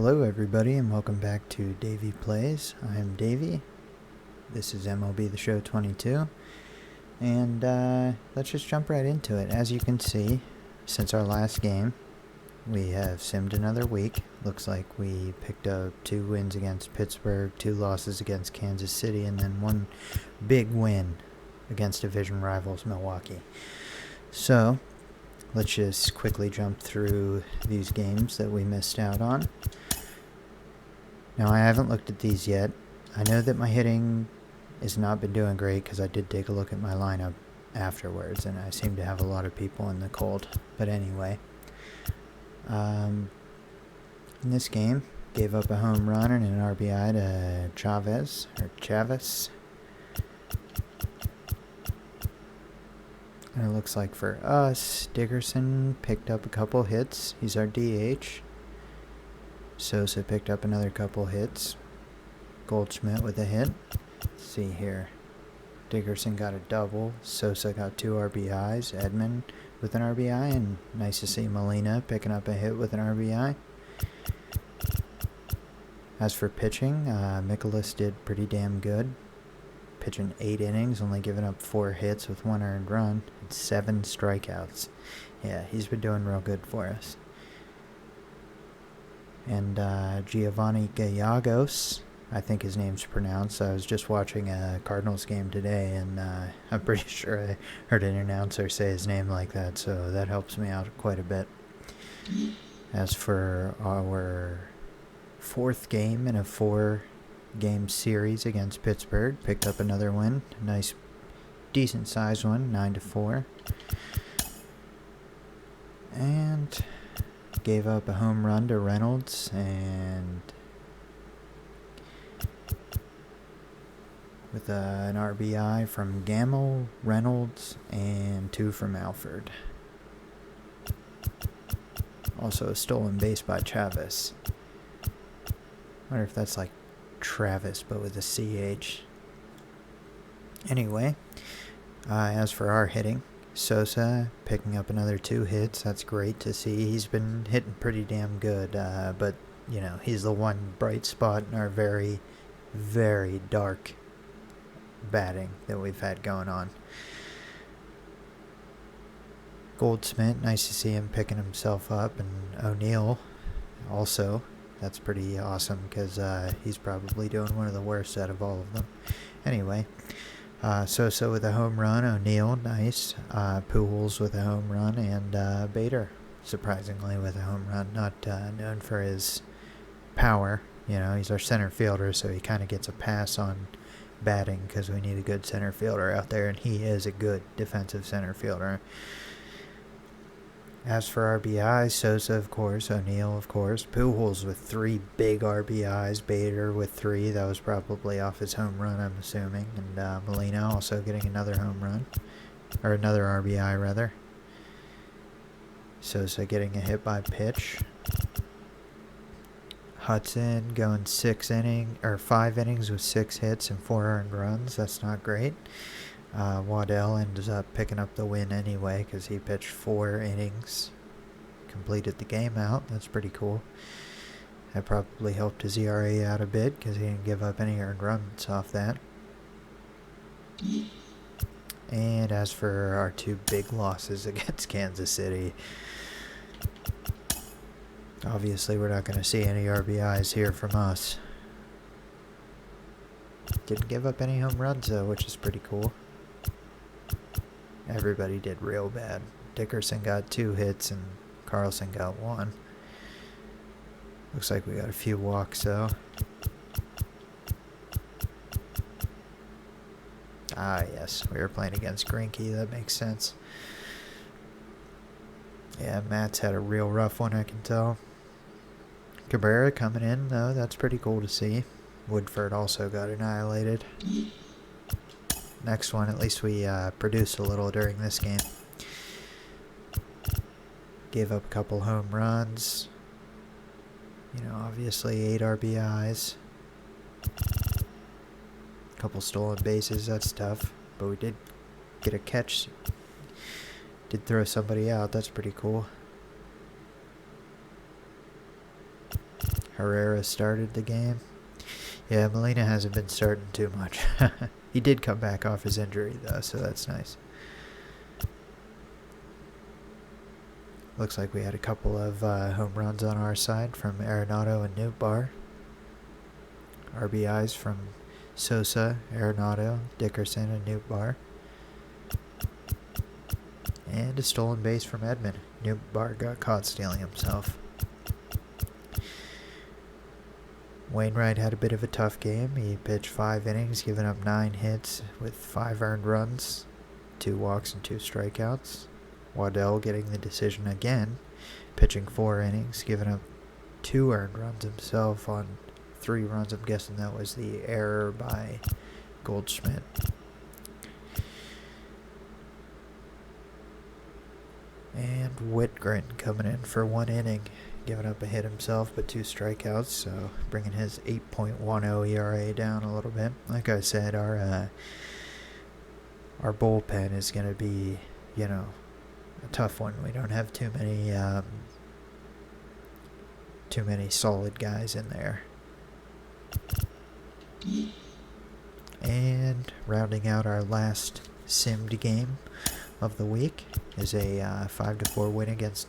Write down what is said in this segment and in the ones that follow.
Hello everybody and welcome back to Davey Plays. I am Davey. This is MLB The Show 22. And let's just jump right into it. As you can see, since our last game, we have simmed another week. Looks like we picked up 2 wins against Pittsburgh, 2 losses against Kansas City, and then 1 big win against division rivals Milwaukee. So, let's just quickly jump through these games that we missed out on. Now, I haven't looked at these yet. I know that my hitting has not been doing great because I did take a look at my lineup afterwards, and I seem to have a lot of people in the cold. But anyway, in this game, gave up a home run and an RBI to Chavez. And it looks like for us, Dickerson picked up a couple hits. He's our DH. Sosa picked up another couple hits. Goldschmidt with a hit. Let's see here. Dickerson got a double. Sosa got 2 RBIs. Edman with an RBI. And nice to see Molina picking up a hit with an RBI. As for pitching, Mikolas did pretty damn good. Pitching 8 innings, only giving up 4 hits with 1 earned run and 7 strikeouts. Yeah, he's been doing real good for us. And Giovanni Gallegos, I think his name's pronounced. I was just watching a Cardinals game today, and I'm pretty sure I heard an announcer say his name like that, so that helps me out quite a bit. As for our 4th game in a 4-game series against Pittsburgh, picked up another win. A nice, decent-sized one, 9-4. And gave up a home run to Reynolds and with an RBI from Gamble, Reynolds, and 2 from Alford. Also a stolen base by Chavez. Wonder if that's like Travis but with a CH. Anyway, as for our hitting, Sosa picking up another 2 hits. That's great to see. He's been hitting pretty damn good, but you know, he's the one bright spot in our very, very dark batting that we've had going on. Goldschmidt, nice to see him picking himself up, and O'Neill also. That's pretty awesome because he's probably doing one of the worst out of all of them. Anyway, Sosa with a home run, O'Neill, nice. Pujols with a home run, and Bader, surprisingly, with a home run. Not known for his power. You know, he's our center fielder, so he kind of gets a pass on batting because we need a good center fielder out there, and he is a good defensive center fielder. As for RBIs, Sosa, of course, O'Neill, of course, Pujols with 3 big RBIs, Bader with 3, that was probably off his home run, I'm assuming, and Molina also getting another home run, or another RBI, rather. Sosa getting a hit by pitch. Hudson going 5 innings with 6 hits and 4 earned runs, that's not great. Waddell ends up picking up the win anyway because he pitched 4 innings, completed the game out. That's pretty cool. That probably helped his ERA out a bit because he didn't give up any earned runs off that. And as for our 2 big losses against Kansas City, obviously we're not going to see any RBIs here from us. Didn't give up any home runs though, which is pretty cool. Everybody did real bad. Dickerson got 2 hits and Carlson got 1. Looks like we got a few walks though. Ah yes, we were playing against Greinke, that makes sense. Yeah, Matt's had a real rough one, I can tell. Cabrera coming in though, that's pretty cool to see. Woodford also got annihilated. Next one, at least we produced a little during this game. Gave up a couple home runs. You know, obviously 8 RBIs. Couple stolen bases, that's tough. But we did get a catch. Did throw somebody out, that's pretty cool. Herrera started the game. Yeah, Molina hasn't been starting too much. He did come back off his injury, though, so that's nice. Looks like we had a couple of home runs on our side from Arenado and Nootbaar. RBIs from Sosa, Arenado, Dickerson, and Nootbaar. And a stolen base from Edman. Nootbaar got caught stealing himself. Wainwright had a bit of a tough game. He pitched 5 innings, giving up 9 hits with 5 earned runs, 2 walks and 2 strikeouts. Waddell getting the decision again, pitching 4 innings, giving up 2 earned runs himself on 3 runs. I'm guessing that was the error by Goldschmidt. And Whitgren coming in for 1 inning, giving up a hit himself but 2 strikeouts, so bringing his 8.10 ERA down a little bit. Like I said, our bullpen is going to be, a tough one. We don't have too many solid guys in there. And rounding out our last simmed game of the week is a 5-4 win against,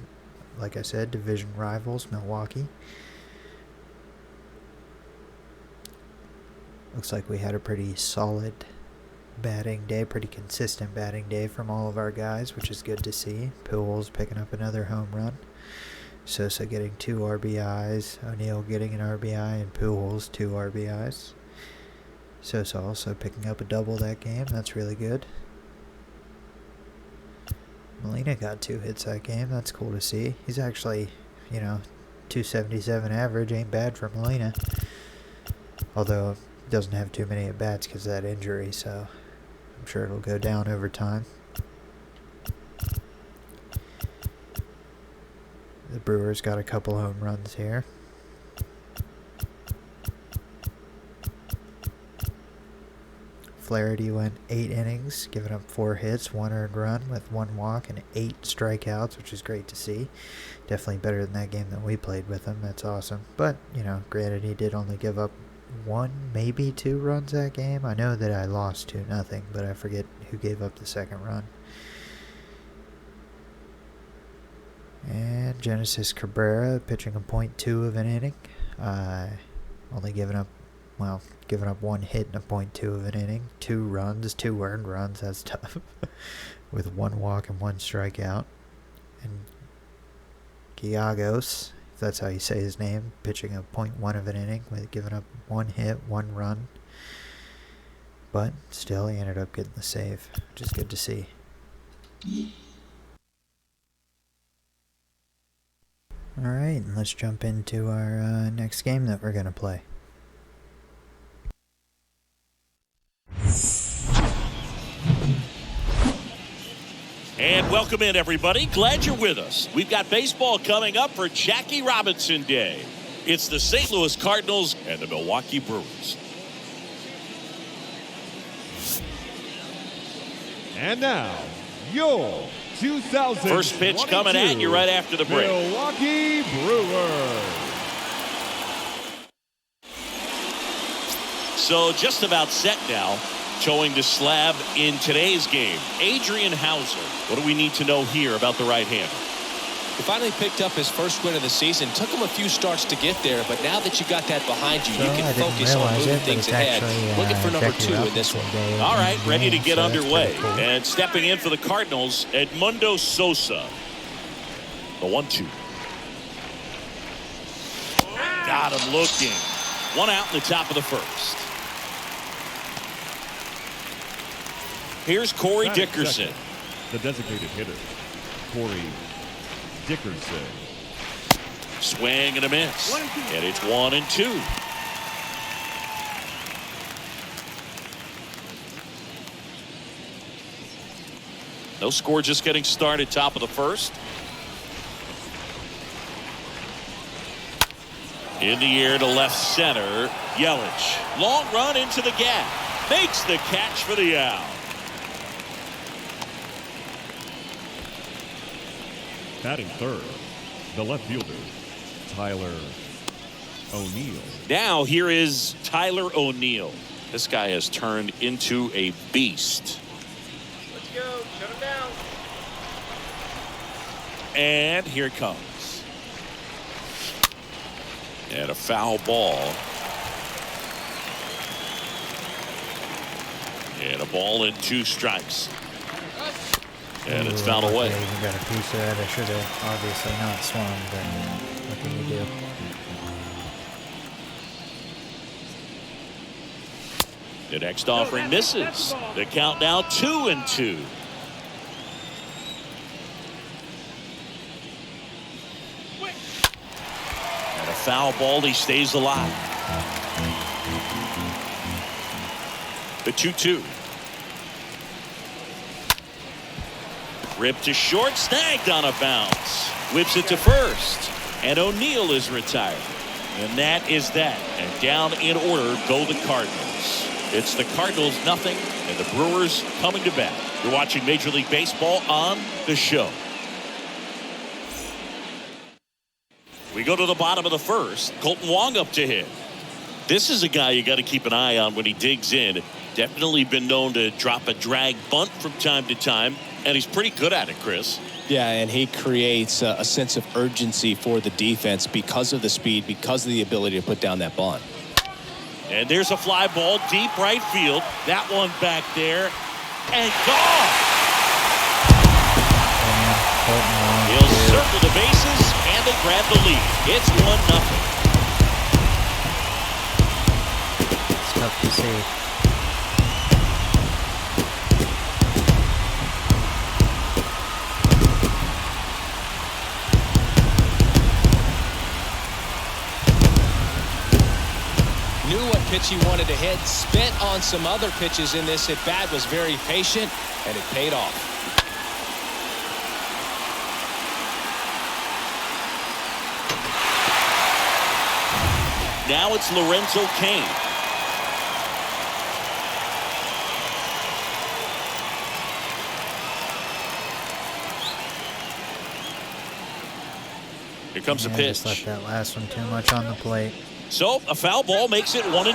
like I said, division rivals Milwaukee. Looks like we had a pretty solid batting day, pretty consistent batting day from all of our guys, which is good to see. Pujols picking up another home run. Sosa getting 2 RBIs, O'Neill getting an RBI, and Pujols 2 RBIs. Sosa also picking up a double that game. That's really good. Molina got 2 hits that game. That's cool to see. He's actually, 277 average. Ain't bad for Molina. Although, doesn't have too many at-bats because of that injury, so I'm sure it'll go down over time. The Brewers got a couple home runs here. Flaherty went 8 innings, giving up 4 hits, 1 earned run with 1 walk and 8 strikeouts, which is great to see. Definitely better than that game that we played with him. That's awesome. But, granted, he did only give up 1, maybe 2 runs that game. I know that I lost 2-0, but I forget who gave up the second run. And Genesis Cabrera pitching a .2 of an inning. Only giving up 1 hit in a .2 of an inning. 2 runs, 2 earned runs. That's tough. With 1 walk and 1 strikeout. And Giagos, if that's how you say his name, pitching a .1 of an inning with giving up 1 hit, 1 run. But still, he ended up getting the save, which is good to see. Alright, and let's jump into our next game that we're going to play. And welcome in, everybody. Glad you're with us. We've got baseball coming up for Jackie Robinson Day. It's the St. Louis Cardinals and the Milwaukee Brewers. And now, your 2022 first pitch coming at you right after the break. Milwaukee Brewers. So just about set now. Showing the slab in today's game. Adrian Hauser. What do we need to know here about the right-hander? He finally picked up his first win of the season. Took him a few starts to get there, but now that you got that behind you, you can focus on moving things ahead. Looking for number 2 in this one. All right, ready to get underway. Cool. And stepping in for the Cardinals, Edmundo Sosa. The 1-2. Got him looking. 1 out in the top of the first. Here's Corey Dickerson. Second, the designated hitter, Corey Dickerson. Swing and a miss. And it's 1-2. No score, just getting started, top of the first. In the air to left center, Yelich. Long run into the gap. Makes the catch for the out. Batting third, the left fielder, Tyler O'Neill. Now here is Tyler O'Neill. This guy has turned into a beast. Let's go. Shut him down. And here it comes. And a foul ball. And a ball and 2 strikes. And it's fouled away. I even got a piece of that. I should have obviously not swung, but what can you do? The next offering misses. The count now 2-2. And a foul ball. He stays alive. The 2-2. Ripped to short, snagged on a bounce. Whips it to first. And O'Neill is retired. And that is that. And down in order go the Cardinals. It's the Cardinals nothing and the Brewers coming to bat. You're watching Major League Baseball on The Show. We go to the bottom of the first. Colton Wong up to hit. This is a guy you got to keep an eye on when he digs in. Definitely been known to drop a drag bunt from time to time, and he's pretty good at it, Chris. Yeah, and he creates a sense of urgency for the defense because of the speed, because of the ability to put down that bunt. And there's a fly ball deep right field. That one back there and gone. He'll circle the bases and they grab the lead. It's 1-0. It's tough to see. Knew what pitch he wanted to hit, spent on some other pitches in this at bat, was very patient, and it paid off. Now it's Lorenzo Cain. Here comes a pitch. Just left that last one too much on the plate. So a foul ball makes it 1-2.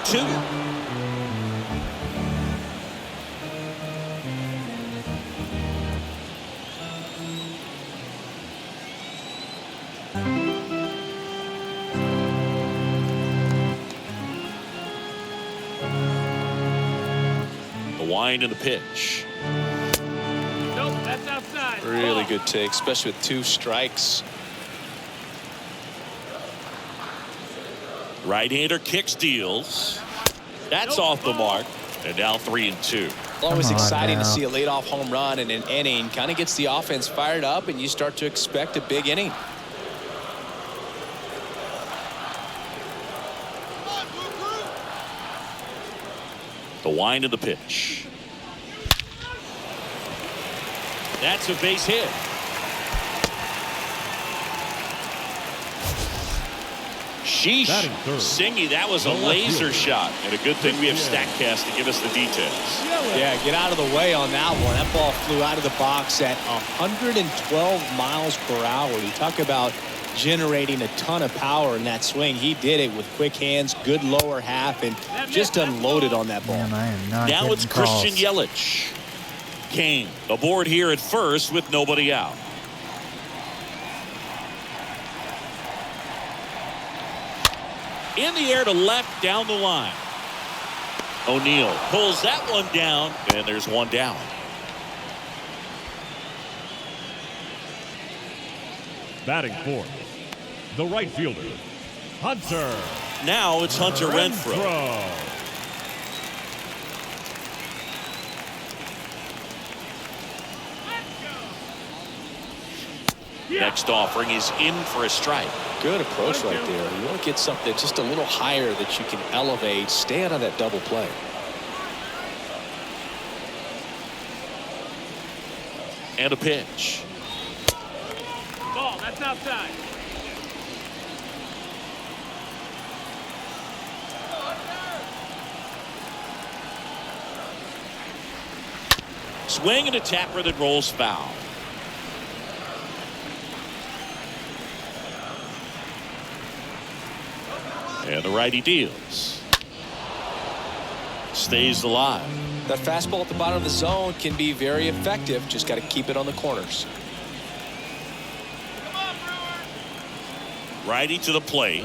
The wind and the pitch. Nope, that's outside. Really good take, especially with 2 strikes. Right-hander kicks, deals. That's off the mark. And now 3-2. Always exciting to see a leadoff home run in an inning. Kind of gets the offense fired up, and you start to expect a big inning. The wind of the pitch. That's a base hit. Sheesh. Singy, that was a laser shot. And a good thing we have StatCast to give us the details. Yeah, get out of the way on that one. That ball flew out of the box at 112 miles per hour. You talk about generating a ton of power in that swing. He did it with quick hands, good lower half, and just unloaded on that ball. Man, I am not now it's calls. Christian Yelich. Kane aboard here at first with nobody out. In the air to left, down the line. O'Neill pulls that one down, and there's one down. Batting fourth, the right fielder, Hunter. Now it's Hunter Renfroe. Next offering is in for a strike. Good approach right there. You want to get something just a little higher that you can elevate. Stay out of that double play. And a pitch. Ball, that's outside. Swing and a tapper that rolls foul. And the righty deals. Stays alive. That fastball at the bottom of the zone can be very effective. Just got to keep it on the corners. Righty to the plate.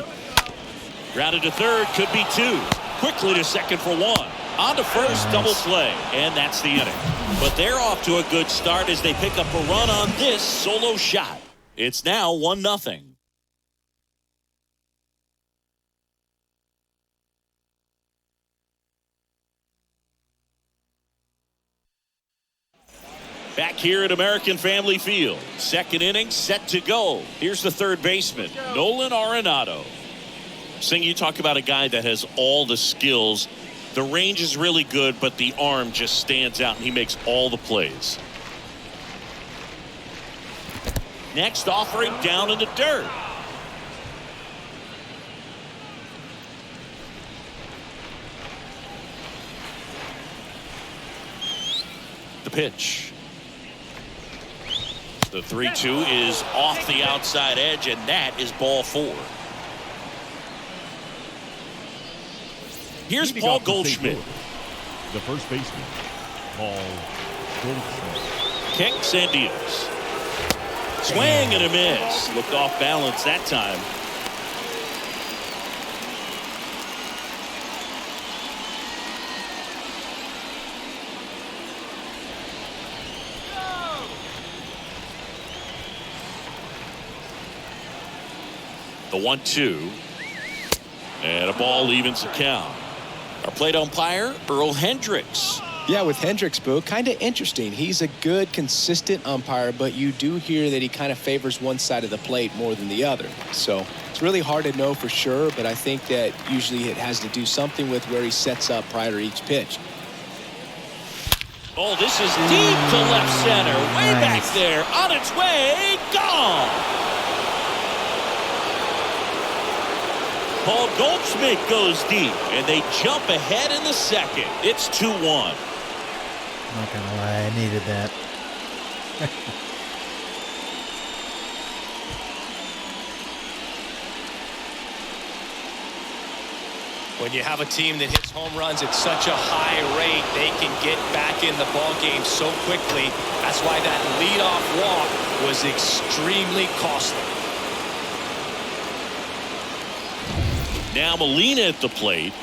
Grounded to third, could be two. Quickly to second for one. On to first, double play, and that's the inning. But they're off to a good start as they pick up a run on this solo shot. It's now 1-0. Back here at American Family Field. Second inning set to go. Here's the third baseman, Nolan Arenado. Sing, you talk about a guy that has all the skills. The range is really good, but the arm just stands out, and he makes all the plays. Next offering down in the dirt. The pitch. The 3-2 is off the outside edge, and that is ball 4. Here's Paul Goldschmidt. The first baseman, Paul Goldschmidt. Kicks and deals. Swing and a miss. Looked off balance that time. The 1-2. And a ball evens the count. Our plate umpire, Earl Hendricks. Yeah, with Hendricks, Boo, kind of interesting. He's a good, consistent umpire, but you do hear that he kind of favors one side of the plate more than the other. So it's really hard to know for sure, but I think that usually it has to do something with where he sets up prior to each pitch. Oh, this is deep to left center. Way back there. On its way. Gone. Paul Goldschmidt goes deep, and they jump ahead in the second. It's 2-1. Not gonna lie, I needed that. When you have a team that hits home runs at such a high rate, they can get back in the ball game so quickly. That's why that leadoff walk was extremely costly. Now Molina at the plate.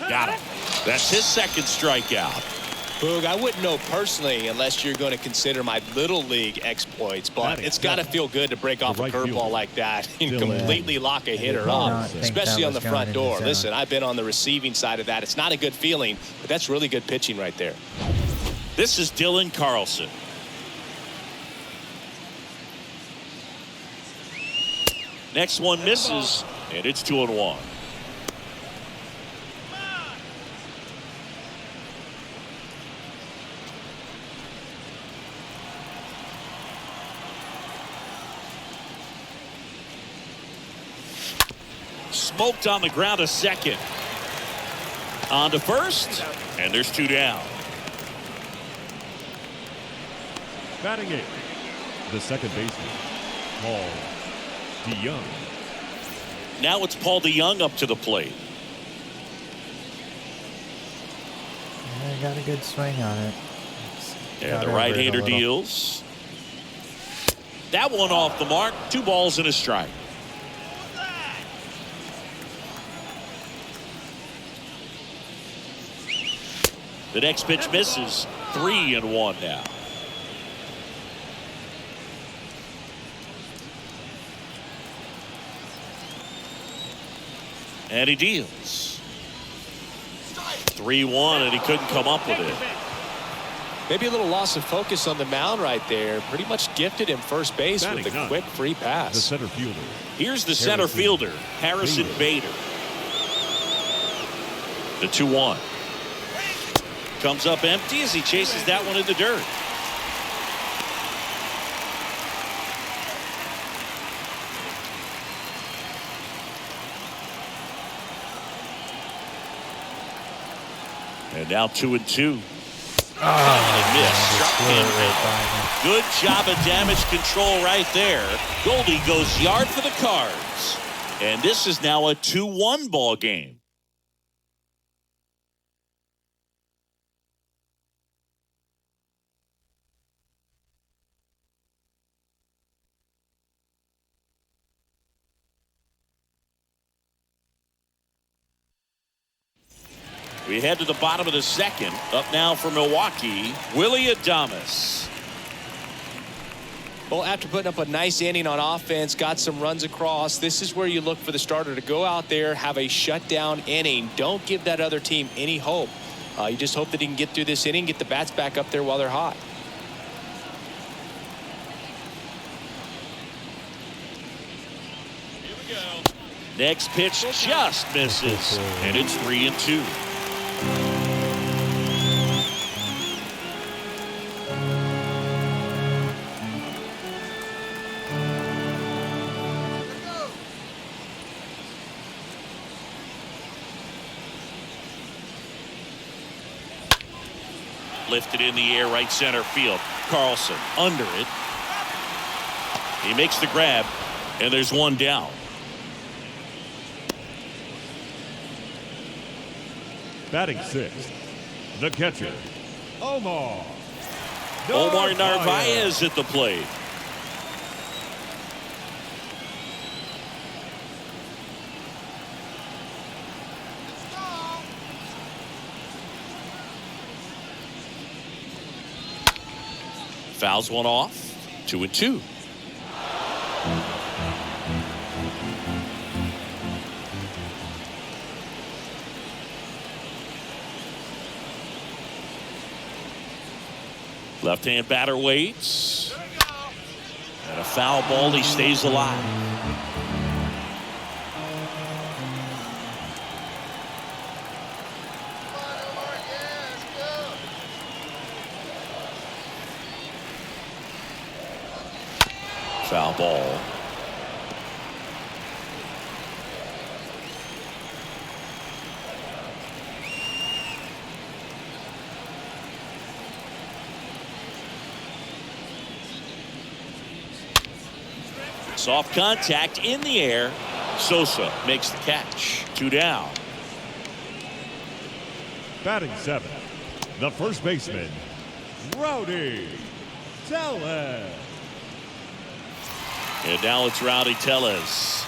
Got him. That's his second strikeout. Boog, I wouldn't know personally unless you're going to consider my little league exploits, but it's got to feel good to break off a curveball like that and completely lock a hitter up, especially on the front door. Listen, I've been on the receiving side of that. It's not a good feeling, but that's really good pitching right there. This is Dylan Carlson. Next one misses, and it's 2-1. Smoked on the ground a second. On to first, and there's 2 down. Batting 8, the second baseman, Paul DeYoung. Now it's Paul DeYoung up to the plate. I got a good swing on it. And the right-hander deals. That one off the mark. 2 balls and a strike. The next pitch misses. 3-1 now. And he deals. 3-1, and he couldn't come up with it. Maybe a little loss of focus on the mound right there. Pretty much gifted him first base with a quick free pass. The center fielder. Here's the center fielder, Harrison Bader. The 2-1. Comes up empty as he chases that one in the dirt. And now 2-2. And Miss. Struck Flew him it right out. by me. Good job of damage control right there. Goldie goes yard for the Cards. And this is now a 2-1 ball game. We head to the bottom of the second. Up now for Milwaukee, Willie Adames. Well, after putting up a nice inning on offense, got some runs across, this is where you look for the starter to go out there, have a shutdown inning. Don't give that other team any hope. You just hope that he can get through this inning, get the bats back up there while they're hot. Here we go. Next pitch just misses, and it's 3-2. Lifted in the air, right center field. Carlson under it. He makes the grab, and there's one down. Batting sixth, the catcher, Omar Narvaez at the plate. Fouls one off. 2-2. Left-hand batter waits. And a foul ball. He stays alive. Foul ball. Soft contact in the air. Sosa makes the catch. 2 down. Batting seventh, the first baseman, Rowdy Tellez. And now it's Rowdy Tellez.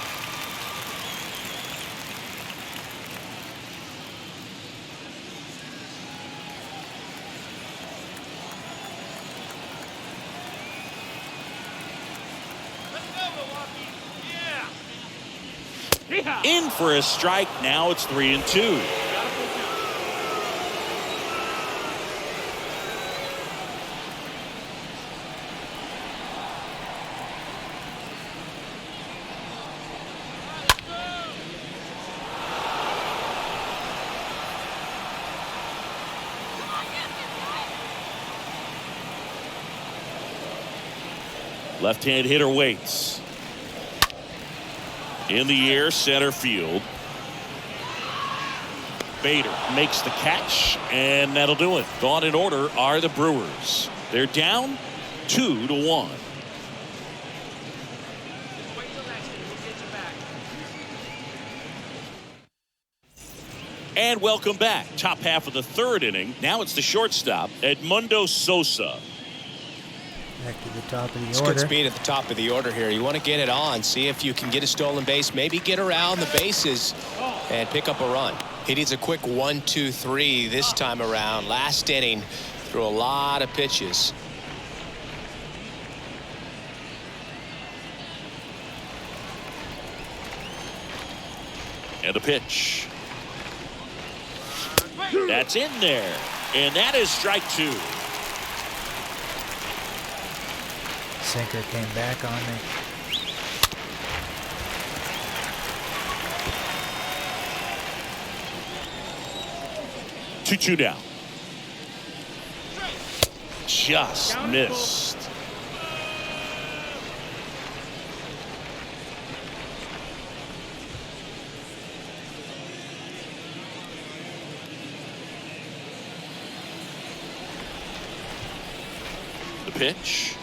In for a strike. Now it's 3-2. Left-hand hitter waits. In the air, center field. Bader makes the catch, and that'll do it. Gone in order are the Brewers. They're down 2-1. And welcome back. Top half of the third inning. Now it's the shortstop, Edmundo Sosa. Back to the top of the It's order. good speed at the top of the order here. You want to get it on, see if you can get a stolen base, maybe get around the bases and pick up a run. He needs a quick 1-2-3 this time around. Last inning, threw a lot of pitches. And a pitch. That's in there. And that is strike 2. Sinker came back on me. Two down. Just missed. pitch.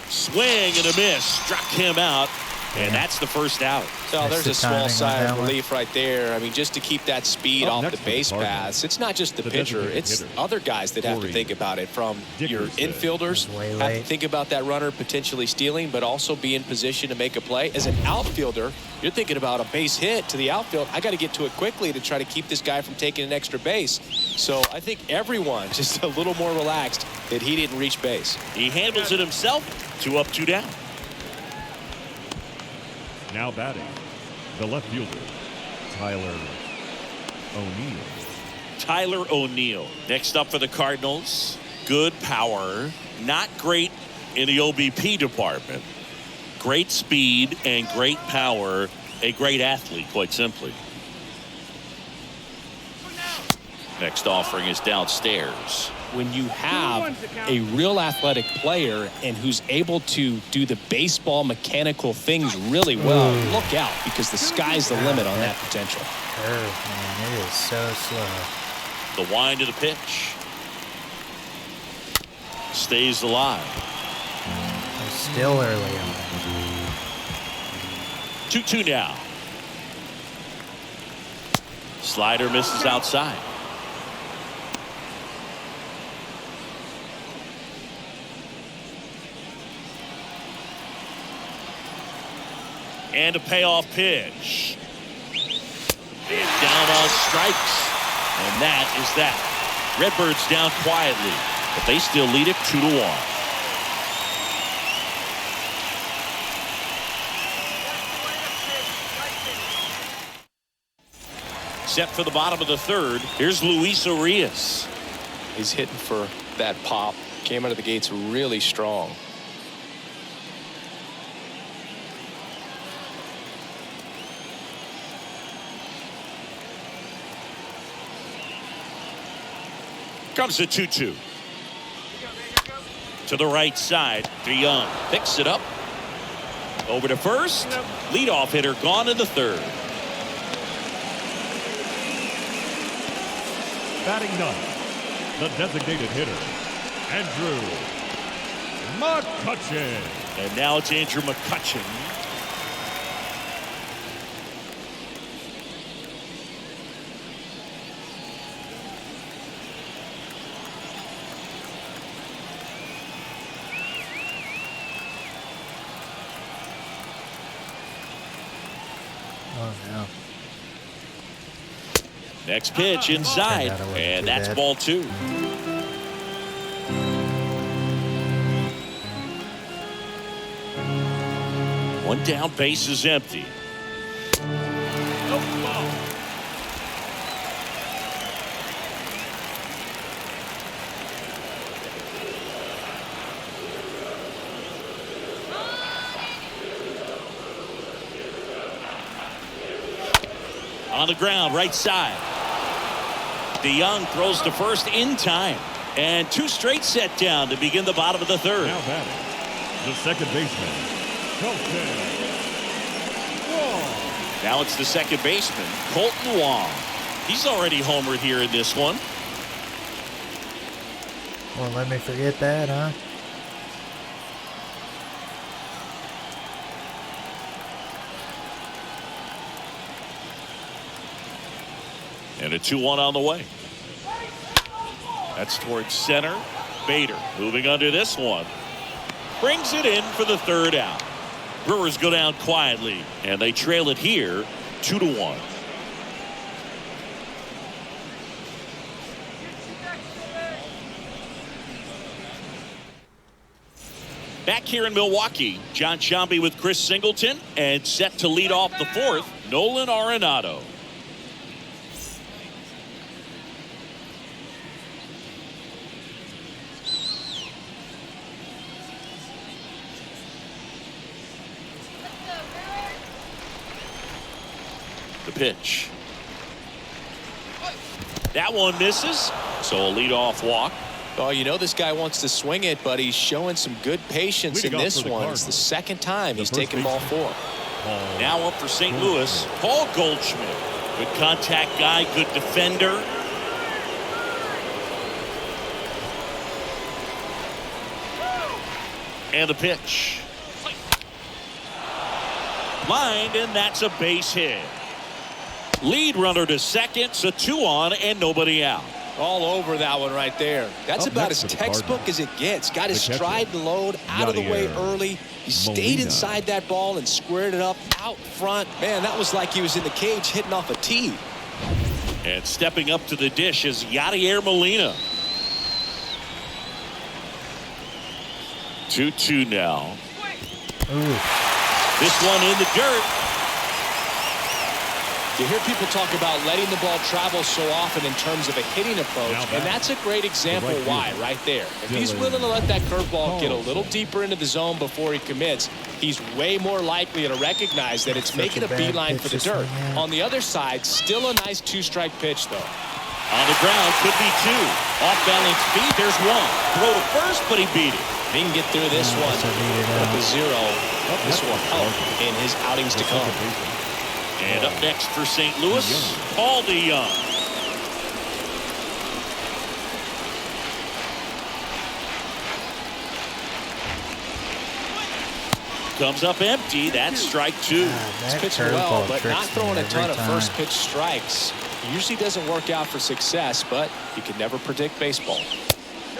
Swing and a miss. Struck him out. And that's the first out. So there's a small sigh of one. relief right there. I mean, just to keep that speed Up off next the for the base Cardinals, paths. It's not just the pitcher. designated It's hitter, other guys that have to Corey think about it. From your Dickerson. infielders Way have to late. think about that runner potentially stealing, but also be in position to make a play. As an outfielder, you're thinking about a base hit to the outfield. I got to get to it quickly to try to keep this guy from taking an extra base. So I think everyone just a little more relaxed that he didn't reach base. He handles it himself. 2 up, 2 down. Now batting, the left fielder, Tyler O'Neill. Tyler O'Neill. Next up for the Cardinals. Good power. Not great in the OBP department. Great speed and great power. A great athlete, quite simply. Next offering is downstairs. When you have a real athletic player and who's able to do the baseball mechanical things really well, look out, because the sky's the limit on that potential. Curve, man. It is so slow. The wind of the pitch. Stays alive. It's still early on. 2-2 now. Slider misses outside. And a payoff pitch. And down on strikes. And that is that. Redbirds down quietly, but they still lead it 2-1. Set for the bottom of the third. Here's Luis Arias. He's hitting for that pop. Came out of the gates really strong. Comes the 2-2. To the right side. DeYoung picks it up. Over to first. Leadoff hitter gone in the third. Batting ninth, the designated hitter, Andrew McCutchen. And now it's Andrew McCutchen. Oh, no. Next pitch inside, That wasn't and too that's bad. ball 2. One down, base is empty. On the ground, right side. DeYoung throws to first in time. And 2 straight set down to begin the bottom of the third. Now batting, the second baseman, Colton Wong. Now it's the second baseman, Colton Wong. He's already homered here in this one. Won't let me forget that, huh? And a 2-1 on the way. That's towards center. Bader moving under this one. Brings it in for the third out. Brewers go down quietly, and they trail it here 2-1. Back here in Milwaukee, John Sciambi with Chris Singleton, and set to lead off the fourth, Nolan Arenado. The pitch. That one misses, so a leadoff walk. Oh, you know this guy wants to swing it, but he's showing some good patience in Leading off this for the one. It's Cardinals, the second time he's first taken ball baseman. 4. Now up for St. Louis, Paul Goldschmidt. Good contact guy, good defender. And the pitch. Lined, and that's a base hit. Lead runner to second, so 2 on and nobody out. All over that one right there. That's Up about next as for the textbook Cardinals, as it gets. Got his the catcher, stride and load out of the way Yadier early. He stayed Molina. inside that ball and squared it up out front. Man, that was like he was in the cage hitting off a tee. And stepping up to the dish is Yadier Molina. 2-2 now. Ooh. This one in the dirt. You hear people talk about letting the ball travel so often in terms of a hitting approach, and that's a great example why right there. If he's willing to let that curveball get a little deeper into the zone before he commits, he's way more likely to recognize that it's making a beeline for the dirt. On the other side, still a nice 2-strike pitch, though. On the ground, could be 2. Off balance feet, there's 1. Throw to first, but he beat it. If he can get through this one with a 0, this will help in his outings to come. And up next for St. Louis, Paul DeYoung. Comes up empty. That's strike 2. He's pitching well, but not throwing a ton of first pitch strikes. Usually doesn't work out for success, but you can never predict baseball.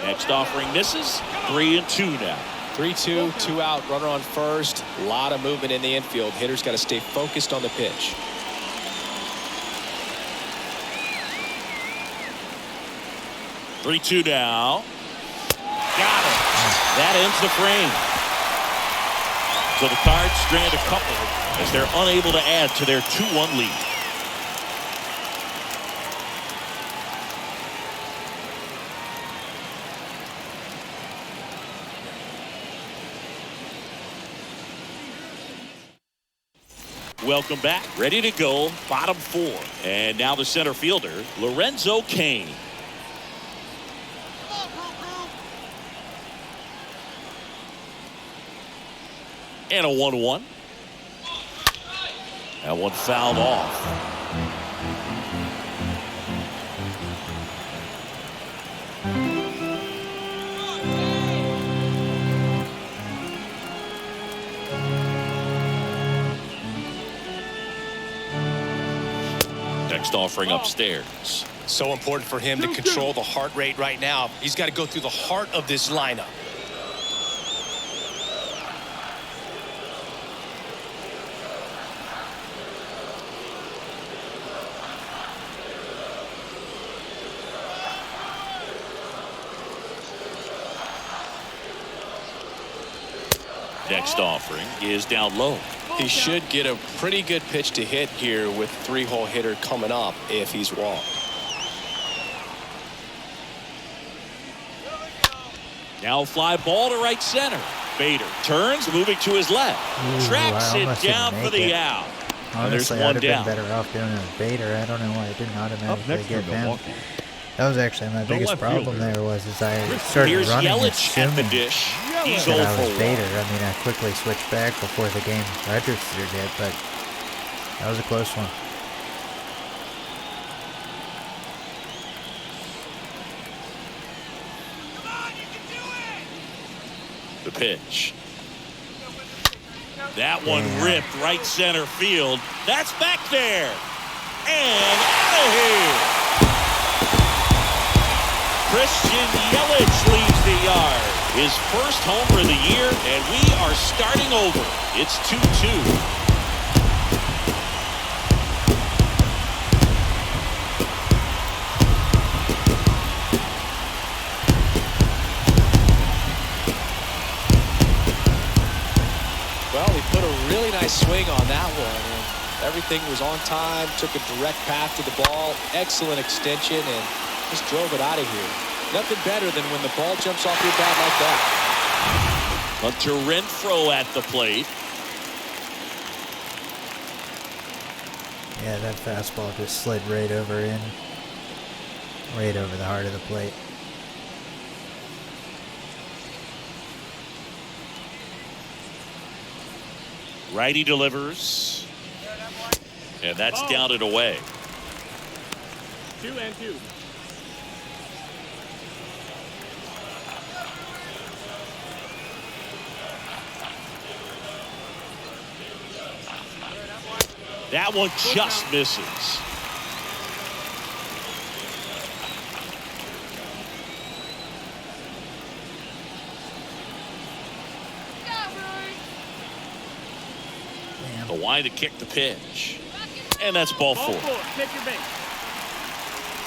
Next offering misses. 3-2 now. 3-2, 2 out, runner on first. A lot of movement in the infield. Hitters got to stay focused on the pitch. Three-two now. Got it. That ends the frame. So the Cards strand a couple as they're unable to add to their 2-1 lead. Welcome back. Ready to go. Bottom 4. And now the center fielder, Lorenzo Cain. And a 1-1. That one fouled off. Next offering upstairs. So important for him to control the heart rate right now. He's got to go through the heart of this lineup. Next offering is down low. He should get a pretty good pitch to hit here with 3-hole hitter coming up if he's walked. Now fly ball to right center. Bader turns, moving to his left. Tracks it down for the out. Honestly, there's one I'd have down. been better off doing it with Bader. I don't know why I didn't Up automatically next get for down. Milwaukee, That was actually my biggest left problem fielder. there was I started Here's running Yelich at the assuming dish. He's that 0 I for was 1. Bader. I mean, I quickly switched back before the game registered it, but that was a close one. The pitch. That one ripped right center field. That's back there. And out of here. Christian Yelich leaves the yard. His first homer of the year, and we are starting over. It's 2-2. Well, he put a really nice swing on that one. And everything was on time, took a direct path to the ball, excellent extension, and just drove it out of here. Nothing better than when the ball jumps off your bat like that. Hunter Renfroe at the plate. Yeah, that fastball just slid right over the heart of the plate. Righty delivers. And that's down and away. 2-2. That one just misses. The wide to kick the pitch. And that's ball four. Take your base.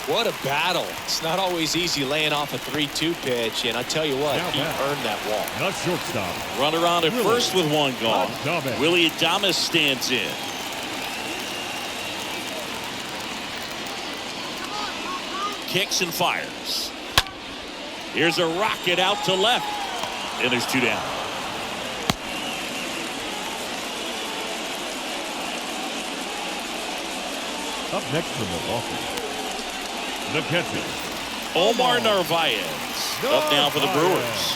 What a battle. It's not always easy laying off a 3-2 pitch, and I tell you what, he earned that walk. Not shortstop. Runner on at first with one gone. Adames. Willie Adames stands in. Kicks and fires. Here's a rocket out to left. And there's two down. Up next for Milwaukee, the catcher, Omar Narvaez. Up now for the Brewers.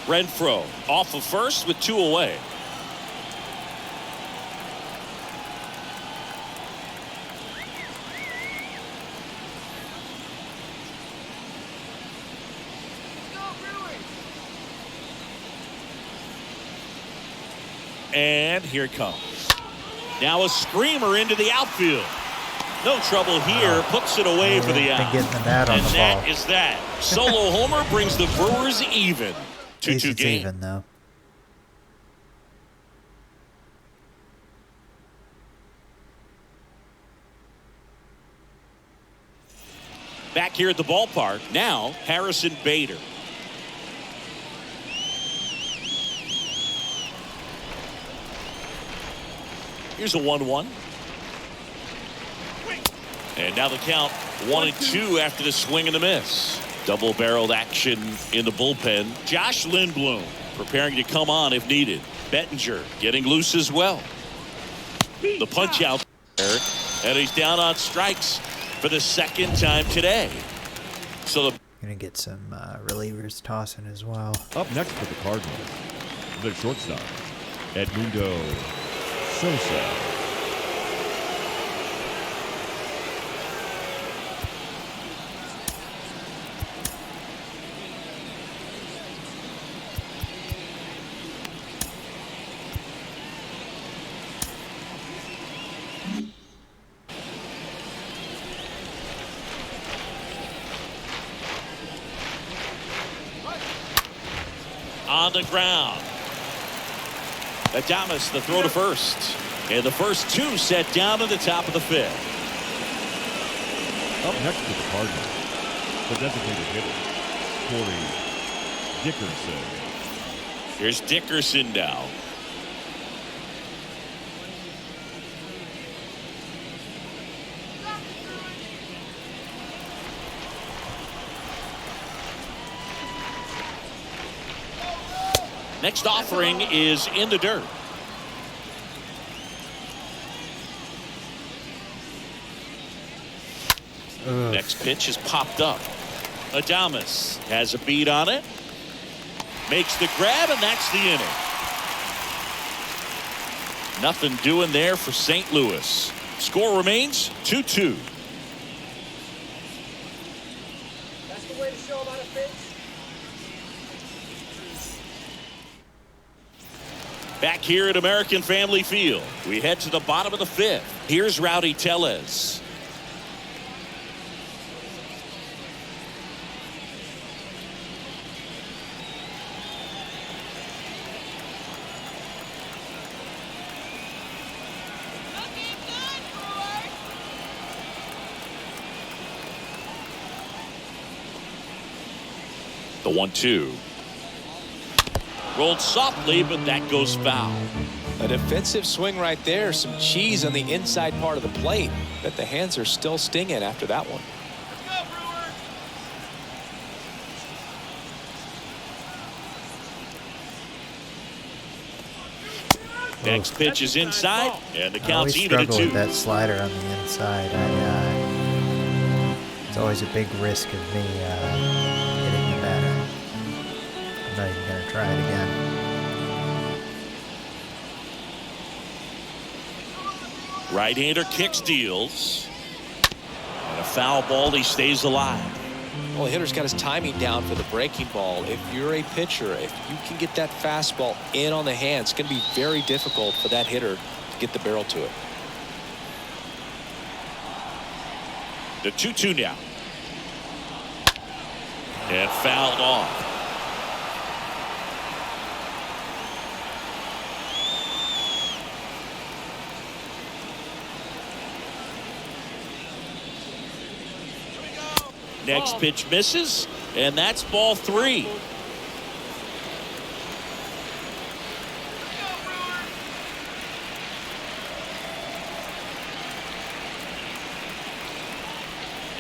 Renfroe off of first with two away. And here it comes. Now a screamer into the outfield. No trouble here. Puts it away for the out. Getting the bat on and the that ball. is that. Solo homer brings the Brewers even. 2-2 game. Even though. Back here at the ballpark. Now Harrison Bader. Here's a 1-1. And now the count 1-2 after the swing and the miss. Double-barreled action in the bullpen. Josh Lindblom preparing to come on if needed. Bettinger getting loose as well. The punch out there. And he's down on strikes for the second time today. So the Gonna get some relievers tossing as well. Up next for the Cardinals, the shortstop, Edmundo Sosa. on the ground. Adames, the throw to first. And the first two set down at the top of the fifth. Up next to the Cardinals, the designated hitter, Corey Dickerson. Here's Dickerson now. Next offering is in the dirt. Next pitch is popped up. Adames has a beat on it. Makes the grab, and that's the inning. Nothing doing there for St. Louis. Score remains 2-2. That's the way to show them how to pitch. Back here at American Family Field, we head to the bottom of the fifth. Here's Rowdy Tellez. The 1-2. Rolled softly, but that goes foul. A defensive swing right there. Some cheese on the inside part of the plate. Bet the hands are still stinging after that one. Next pitch is inside, and the I count's always even at struggle 2. with that slider on the inside. It's always a big risk of me hitting the bat out. I'm not even going to try it again. Right-hander kicks, deals. And a foul ball, he stays alive. Well, the hitter's got his timing down for the breaking ball. If you're a pitcher, if you can get that fastball in on the hand, it's going to be very difficult for that hitter to get the barrel to it. The 2-2 now. And fouled off. Next pitch misses, and that's ball 3.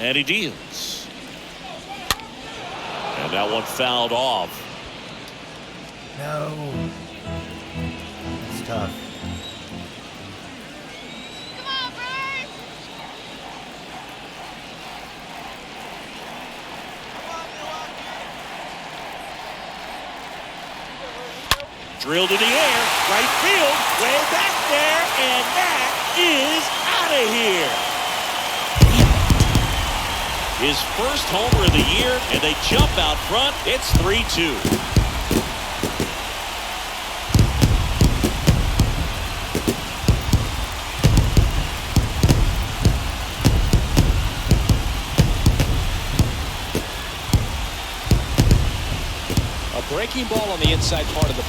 And he deals. And that one fouled off. No. That's tough. Drilled in the air, right field, way back there, and that is out of here. His first homer of the year, and they jump out front. It's 3-2. A breaking ball on the inside part of the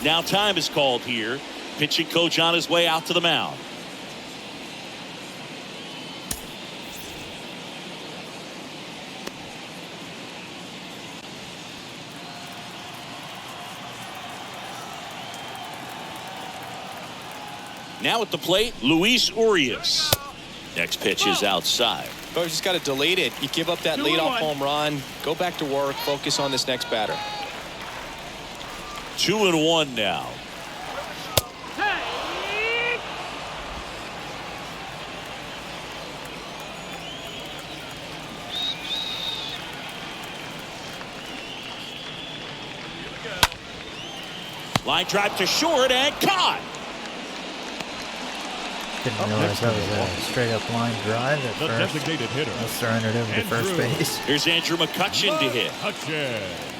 Now time is called here. Pitching coach on his way out to the mound. Now at the plate, Luis Urias. Next pitch is outside. Coach just got to delete it. You give up that leadoff home run, go back to work, focus on this next batter. 2-1 now. Line drive to short and caught. Didn't realize that was a straight up line drive at The first. designated hitter. I was throwing it over to first base. Here's Andrew McCutchen to hit. McCutchen.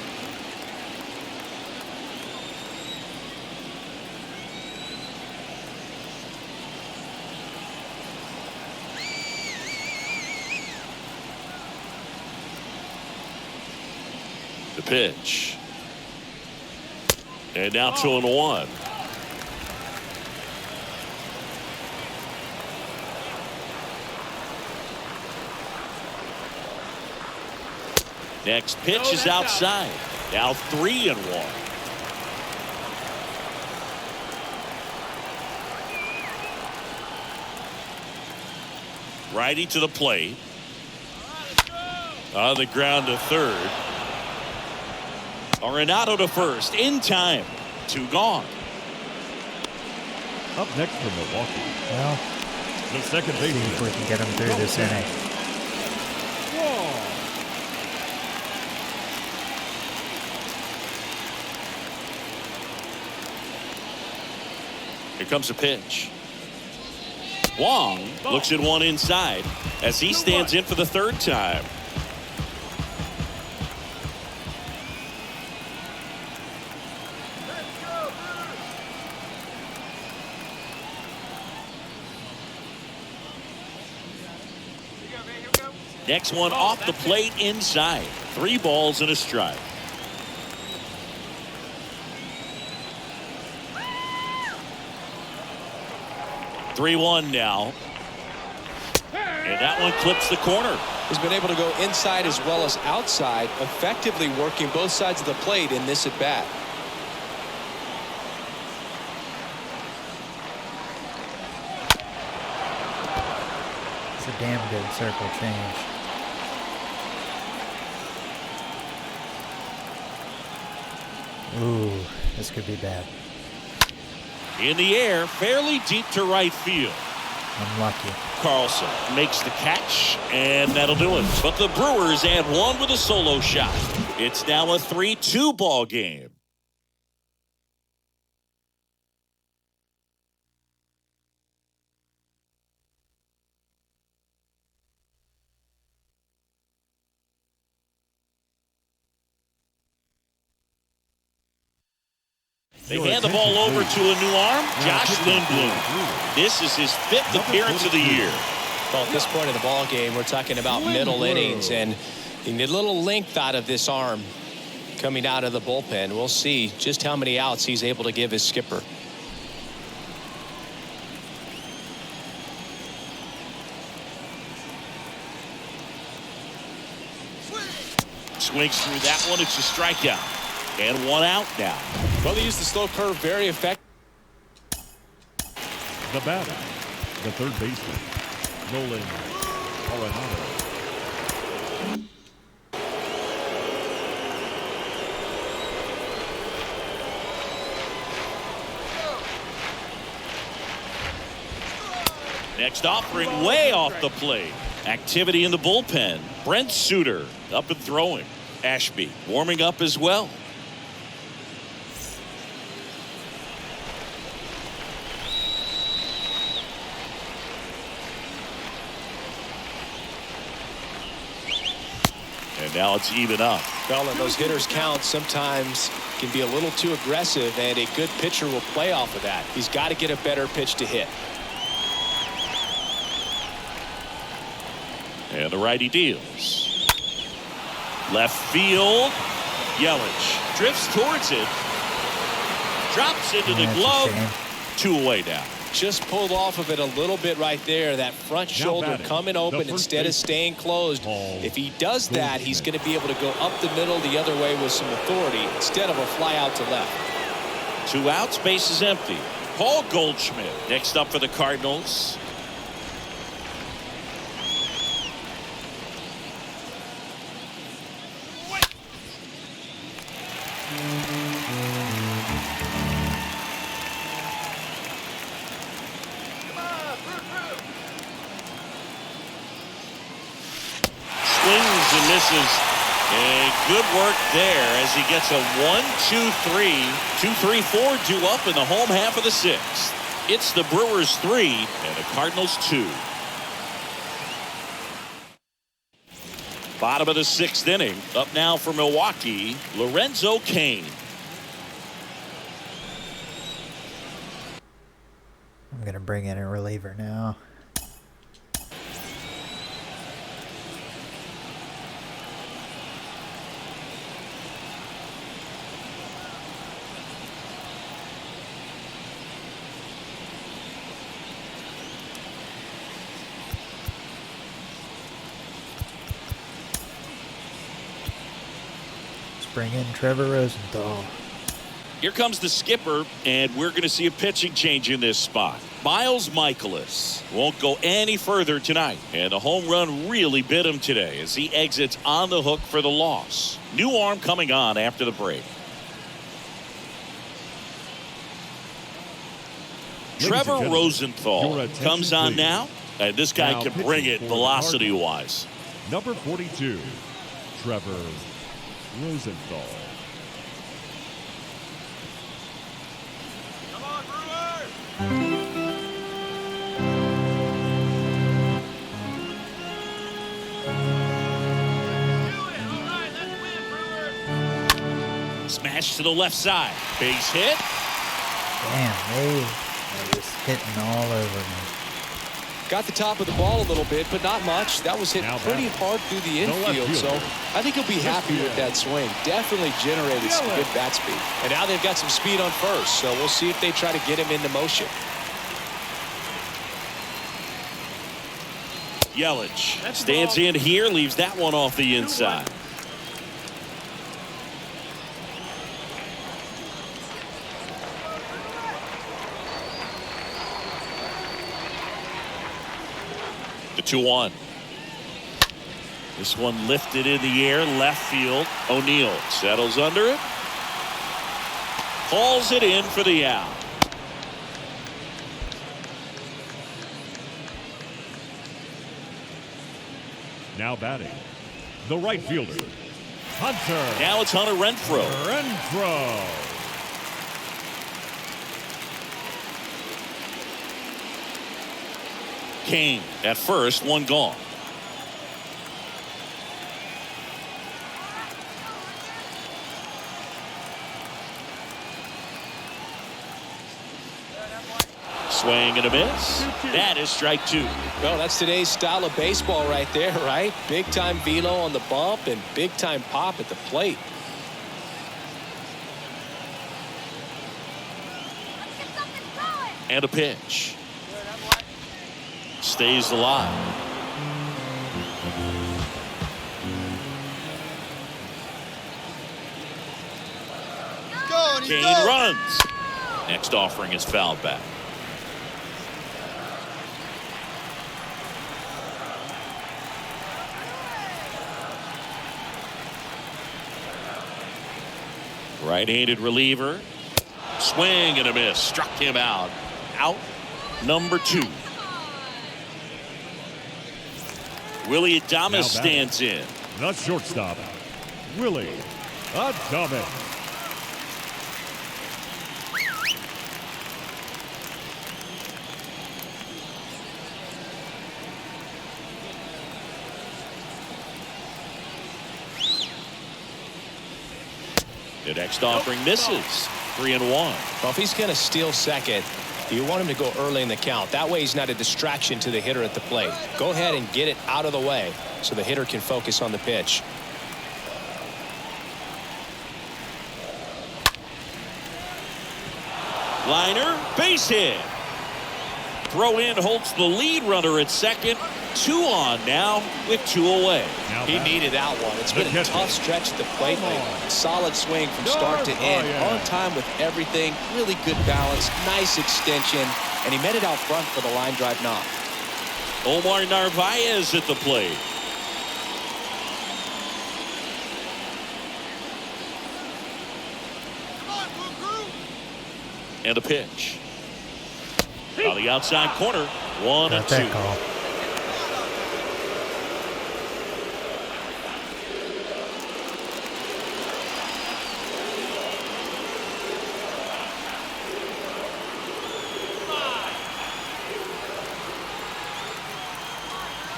The pitch. And now 2-1. Next pitch is outside. Now 3-1. Righty to the plate. On the ground to third. Arenado to first in time. 2 gone. Up next for Milwaukee, Well, the second see if we baseman. can get him through this inning. Wong. Here comes a pitch. Wong looks at one inside as he stands in for the 3rd time. Next one off the plate inside. 3 balls and a strike. Three-1 now. And that one clips the corner. He's been able to go inside as well as outside, effectively working both sides of the plate in this at bat. It's a damn good circle change. Ooh, this could be bad. In the air, fairly deep to right field. Unlucky. Carlson makes the catch, and that'll do it. But the Brewers add 1 with a solo shot. It's now a 3-2 ball game. They hand the ball over to a new arm, Josh Lindblom. This is his 5th appearance of the year. Well, at this point in the ball game, we're talking about middle innings, and you need a little length out of this arm coming out of the bullpen. We'll see just how many outs he's able to give his skipper. Swings through that one. It's a strikeout. And 1 out now. Well, they used the slow curve very effective. The batter, the third baseman, Nolan Arenado. Next offering way off the plate. Activity in the bullpen. Brent Suter up and throwing. Ashby warming up as well. And now it's even up. Well, and those hitters count sometimes can be a little too aggressive, and a good pitcher will play off of that. He's got to get a better pitch to hit. And the righty deals. Left field. Yelich drifts towards it. Drops into the glove. 2 away now. Just pulled off of it a little bit right there. That front shoulder coming open instead of staying closed. If he does that, he's going to be able to go up the middle the other way with some authority instead of a fly out to left. 2 outs, base is empty. Paul Goldschmidt next up for the Cardinals. And misses. And good work there as he gets a 1-2-3. 2-3-4 due up in the home half of the 6th. It's the Brewers 3 and the Cardinals 2. Bottom of the 6th inning. Up now for Milwaukee, Lorenzo Cain. I'm going to bring in a reliever now. Bring in Trevor Rosenthal. Here comes the skipper, and we're going to see a pitching change in this spot. Miles Michaelis won't go any further tonight, and a home run really bit him today as he exits on the hook for the loss. New arm coming on after the break. Trevor Rosenthal comes on now, and this guy can bring it velocity-wise. Number 42, Trevor Rosenthal. Come on, Brewers! Smash to the left side. Base hit. Damn, they are just hitting all over me. Got the top of the ball a little bit, but not much. That was hit pretty hard through the infield, so I think he'll be happy with that swing. Definitely generated some good bat speed. And now they've got some speed on first, so we'll see if they try to get him into motion. Yelich stands in here, leaves that one off the inside. The 2-1. This one lifted in the air, left field. O'Neill settles under it. Hauls it in for the out. Now batting, the right fielder, Hunter. Now it's Hunter Renfroe. Renfroe. Kane at first, one gone. Swing and a miss. That is strike two. Well, that's today's style of baseball right there, right? Big time velo on the bump and big time pop at the plate. And a pitch. Stays alive. Kane runs. Next offering is fouled back. Right-handed reliever. Swing and a miss. Struck him out. Out number two. Willie Adames stands in. The shortstop, Willie Adames. The next offering misses. 3-1. Well, if he's going to steal second, you want him to go early in the count. That way he's not a distraction to the hitter at the plate. Go ahead and get it out of the way so the hitter can focus on the pitch. Liner, base hit. Throw in holds the lead runner at second. 2 on now with 2 away. He needed that one. It's been a tough stretch at the plate. Solid swing from start to end. On time with everything. Really good balance. Nice extension. And he met it out front for the line drive knock. Omar Narvaez at the plate. And a pitch. On the outside corner. 1-2. Call.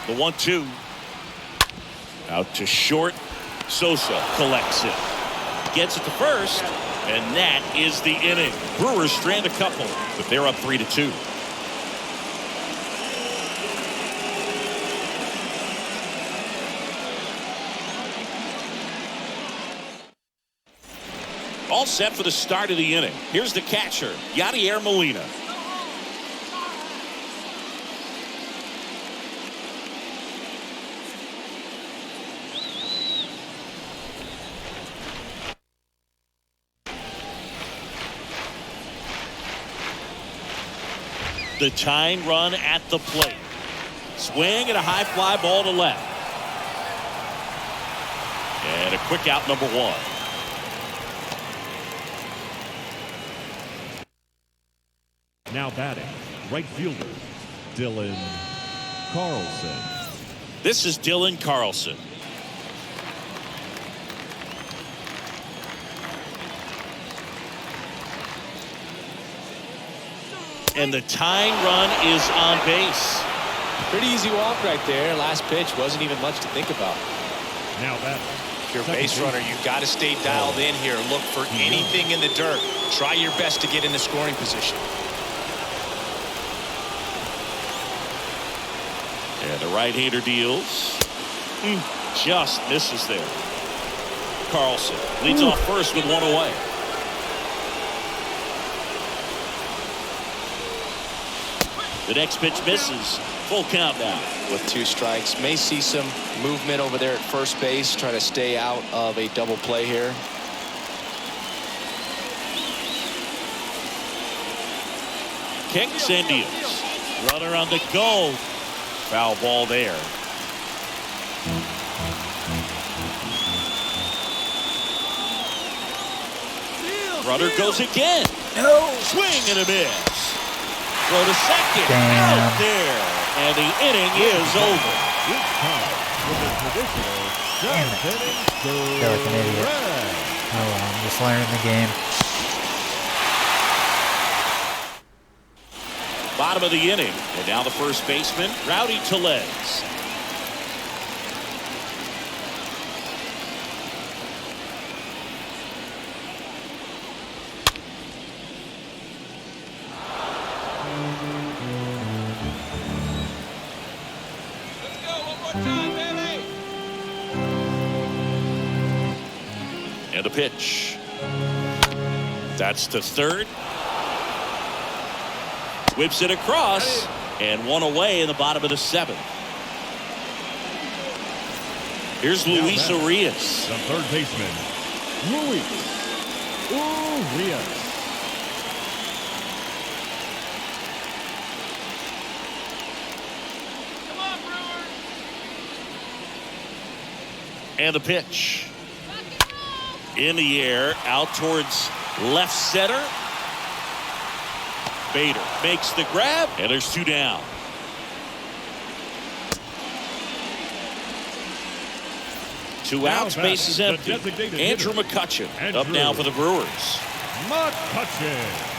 The 1-2. Out to short. Sosa collects it. Gets it to first. And that is the inning. Brewers strand a couple, but they're up 3-2. All set for the start of the inning. Here's the catcher, Yadier Molina. The tying run at the plate. Swing and a high fly ball to left. And a quick out, number 1. Now batting, right fielder, Dylan Carlson. This is Dylan Carlson. And the tying run is on base. Pretty easy walk right there. Last pitch wasn't even much to think about. Now batting. If you're a base runner, you've got to stay dialed in here. Look for anything in the dirt. Try your best to get into scoring position. And the right-hander deals. Just misses there. Carlson leads off first with 1 away. The next pitch misses. Full count now. With 2 strikes. May see some movement over there at first base. Try to stay out of a double play here. Kicks and deals. Runner on the go. Foul ball there. Runner goes again. No. Swing and a miss. Throw to second. Damn. Out there. And the inning is over. It's time for the traditional Damn it. Feel like an idiot. Oh well, I'm just learning the game. Bottom of the inning, and now the first baseman, Rowdy Tellez. Let's go one more time, baby. And a pitch. That's to third. Whips it across, and one away in the bottom of the seventh. Here's Luis Urias. The third baseman, Luis Urias. Come on, Brewers. And the pitch. In the air, out towards left center. Bader makes the grab, and there's two down. Two outs, base is empty. Andrew McCutchen up now for the Brewers. McCutchen.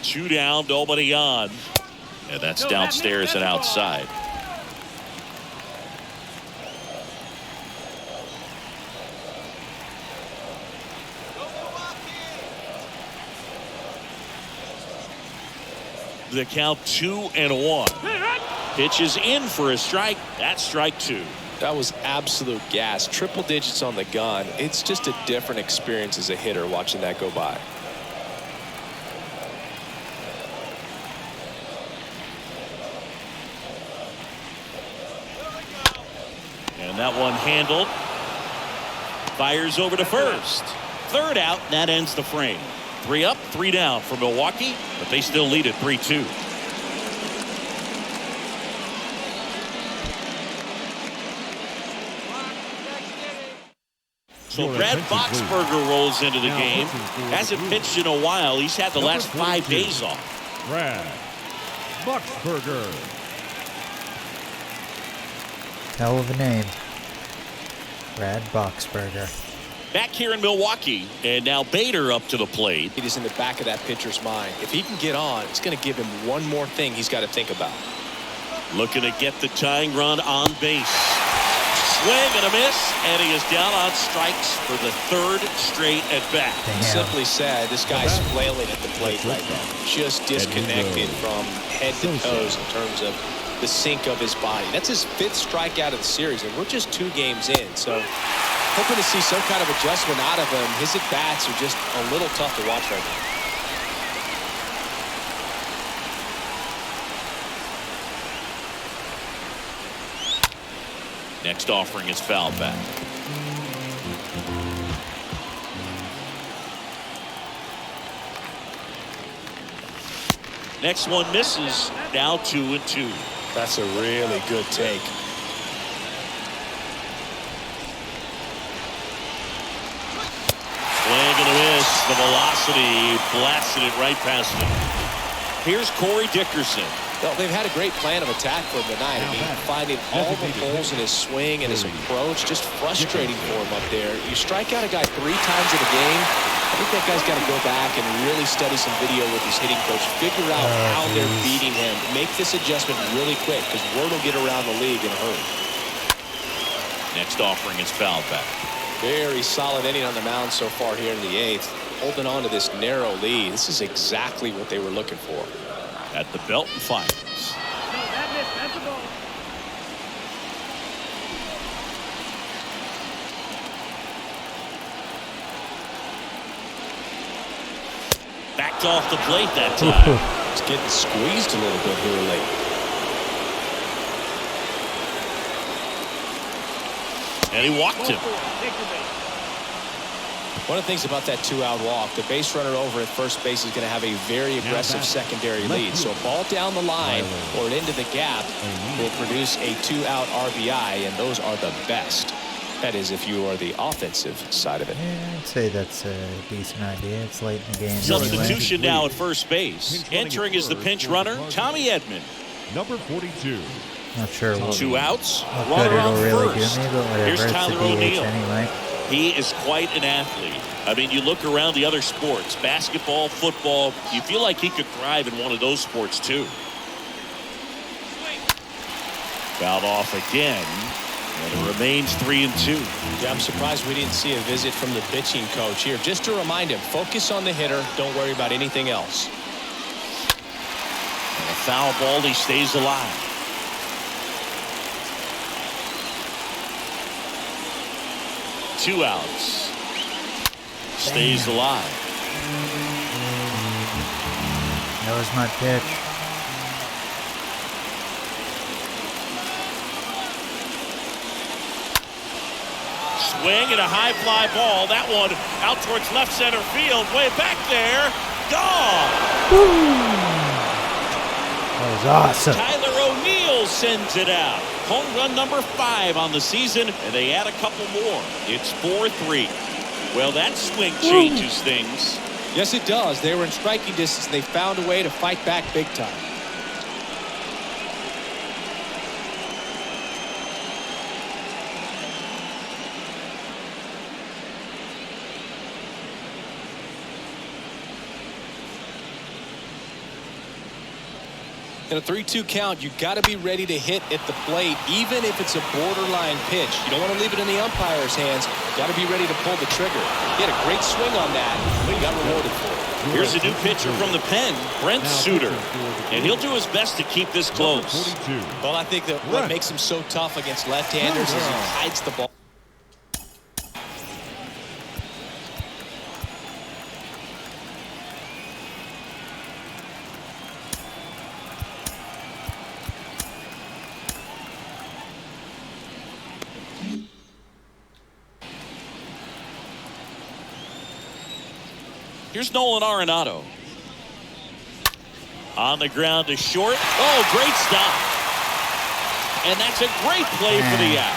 Two down, nobody on. And that's downstairs and outside. The count 2-1. Pitch is in for a strike. That's strike two. That was absolute gas. Triple digits on the gun. It's just a different experience as a hitter watching that go by. And that one handled. Fires over to first. Third out, and that ends the frame. 3 up, 3 down for Milwaukee, but they still lead at 3-2. So Brad Boxberger rolls into the game. Hasn't pitched in a while. He's had the last 5 days off. Brad Boxberger. Hell of a name. Brad Boxberger. Back here in Milwaukee, and now Bader up to the plate. It is in the back of that pitcher's mind. If he can get on, it's going to give him one more thing he's got to think about. Looking to get the tying run on base. Swing and a miss, and he is down on strikes for the 3rd straight at bat. Simply said, this guy's flailing at the plate right now. Just disconnected from head to toes in terms of the sink of his body. That's his 5th strikeout of the series, and we're just 2 games in. So hoping to see some kind of adjustment out of him. His at-bats are just a little tough to watch right now. Next offering is fouled back. Next one misses. Now 2-2. That's a really good take. Swing and a miss. The velocity blasted it right past him. Here's Corey Dickerson. Well, they've had a great plan of attack for him tonight. I mean, finding all the holes in his swing and his approach, just frustrating for him up there. You strike out a guy 3 times in a game, I think that guy's got to go back and really study some video with his hitting coach, figure out how they're beating him, make this adjustment really quick, because word will get around the league in a hurry. Next offering is fouled back. Very solid inning on the mound so far here in the 8th. Holding on to this narrow lead. This is exactly what they were looking for. At the belt and finals. No, that missed. That's a ball. Backed off the plate that time. It's getting squeezed a little bit here late. And he walked him. One of the things about that 2-out walk, the base runner over at first base is going to have a very aggressive secondary lead. So a ball down the line or into the gap will produce a 2-out RBI, and those are the best. That is, if you are the offensive side of it. Yeah, I'd say that's a decent idea. It's late in the game. Substitution Anyway. now at first base. Pinch running Entering at as the first pinch for the runner, Cardinals. Tommy Edman. Number 42. Not sure what 2 outs. good Runner it'll on really first. do me, but whatever. Here's It's Tyler the DH O'Neill. anyway. He is quite an athlete. I mean, you look around the other sports, basketball, football, you feel like he could thrive in one of those sports too. Fouled off again, and it remains 3-2. Yeah, I'm surprised we didn't see a visit from the pitching coach here. Just to remind him, focus on the hitter. Don't worry about anything else. And a foul ball, he stays alive. Two outs. Stays alive. That was my pitch. Swing and a high fly ball. That one out towards left center field. Way back there. Gone. That was awesome. Tyler O'Neill sends it out. Home run number 5 on the season, and they add a couple more. It's 4-3. Well, that swing changes things. Yes, it does. They were in striking distance. They found a way to fight back big time. In a 3-2 count, you got to be ready to hit at the plate, even if it's a borderline pitch. You don't want to leave it in the umpire's hands. You got to be ready to pull the trigger. He had a great swing on that. He got rewarded for it. Here's a new pitcher from the pen, Brent Suter. And he'll do his best to keep this close. 42. Well, I think that what makes him so tough against left-handers is he hides the ball. Here's Nolan Arenado. On the ground to short. Oh, great stop. And that's a great play for the out.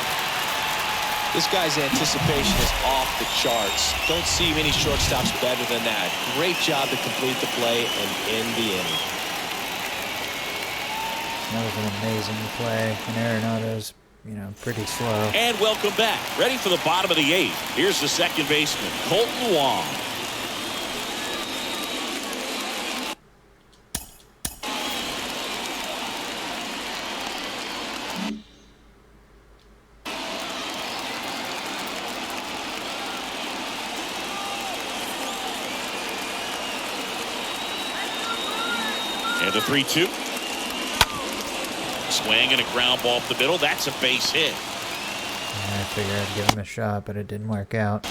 This guy's anticipation is off the charts. Don't see many shortstops better than that. Great job to complete the play and end the inning. That was an amazing play. And Arenado's, pretty slow. And welcome back. Ready for the bottom of the 8th. Here's the second baseman, Colton Wong. And the 3-2. Swing and a ground ball up the middle. That's a base hit. I figured I'd give him a shot, but it didn't work out.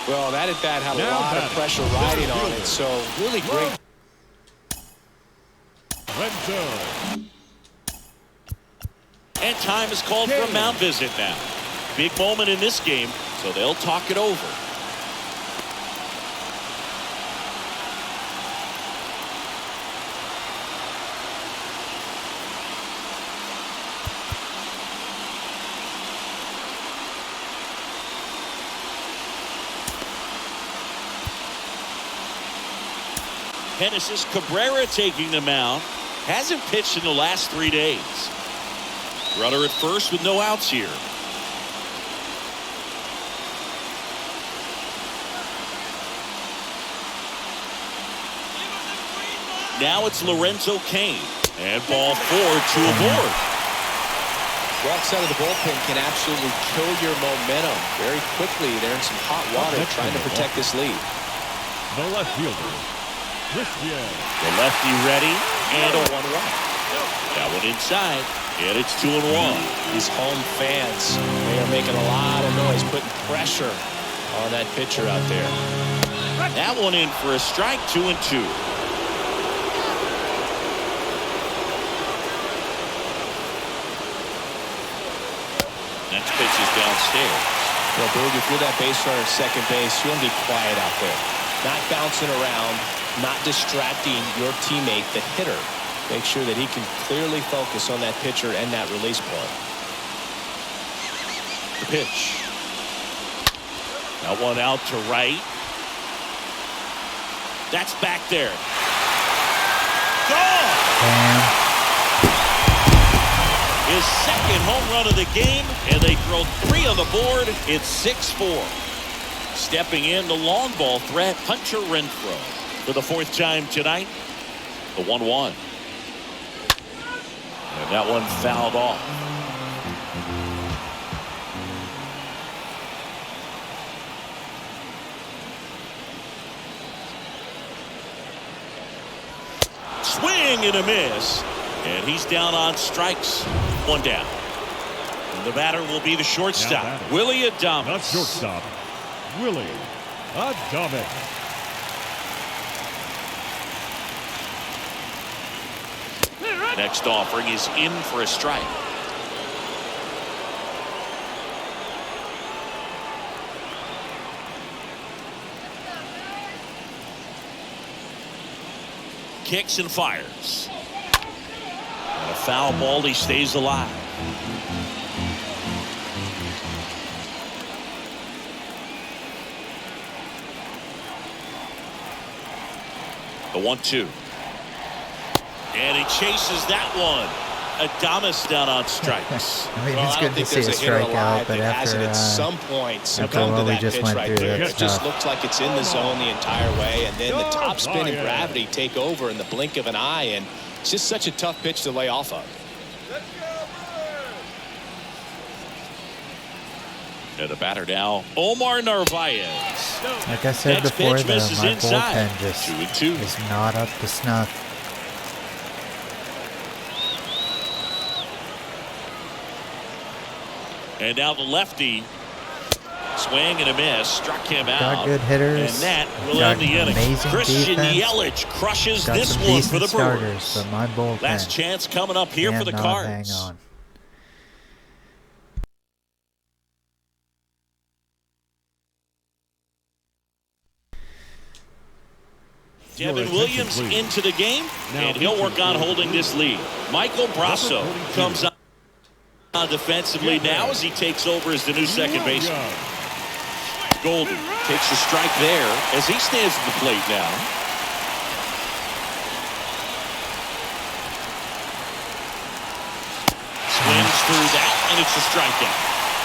Well, that at bat had a lot of pressure riding on it, so really great. Renzo. And time is called for a mound visit now. Big moment in this game, so they'll talk it over. Genesis Cabrera taking the mound. Hasn't pitched in the last 3 days. Runner at first with no outs here. Now it's Lorenzo Cain. And ball 4 to a board. Walk side of the bullpen can absolutely kill your momentum very quickly. They're in some hot water trying to protect this lead. The left fielder, Christian. The lefty ready, and a 1-1. That one inside, and it's 2-1. These home fans, they are making a lot of noise, putting pressure on that pitcher out there. That one in for a strike, 2-2. Next pitch is downstairs. Well, Boog, if you're that base runner at second base, you want to be quiet out there. Not bouncing around, not distracting your teammate, the hitter. Make sure that he can clearly focus on that pitcher and that release point. The pitch. That one out to right. That's back there. Gone! Damn. His second home run of the game, and they throw 3 on the board. It's 6-4. Stepping in the long ball threat, Hunter Renfroe. For the 4th time tonight, the 1-1. And that one fouled off. Swing and a miss. And he's down on strikes. 1 down. And the batter will be the shortstop, Willie Adames. Not shortstop, Willie Adames. Next offering is in for a strike. Kicks and fires. And a foul ball, he stays alive. The 1-2. And he chases that one. Adames down on strikes. I mean, it's good to see a strikeout, but after at some point succumb to that pitch right there, it just looks like it's in the zone the entire way, and then the top spin and gravity take over in the blink of an eye, and it's just such a tough pitch to lay off of. And the batter now, Omar Narvaez. like I said Next before, pitch though, misses my inside. bullpen just 2-2. is not up to snuff. And now the lefty. Swing and a miss. Struck him out. Got good hitters. And that will got end the inning. amazing Christian defense. Yelich crushes Got this some one decent for the starters, Brewers. but my bullpen Last chance coming up here for the cannot Cards. hang on. Devin Williams into the game, and he'll work on holding this lead. Michael Brasso comes on defensively now as he takes over as the new second baseman. Golden takes a strike there as he stands at the plate now. Swings through that, and it's a strikeout.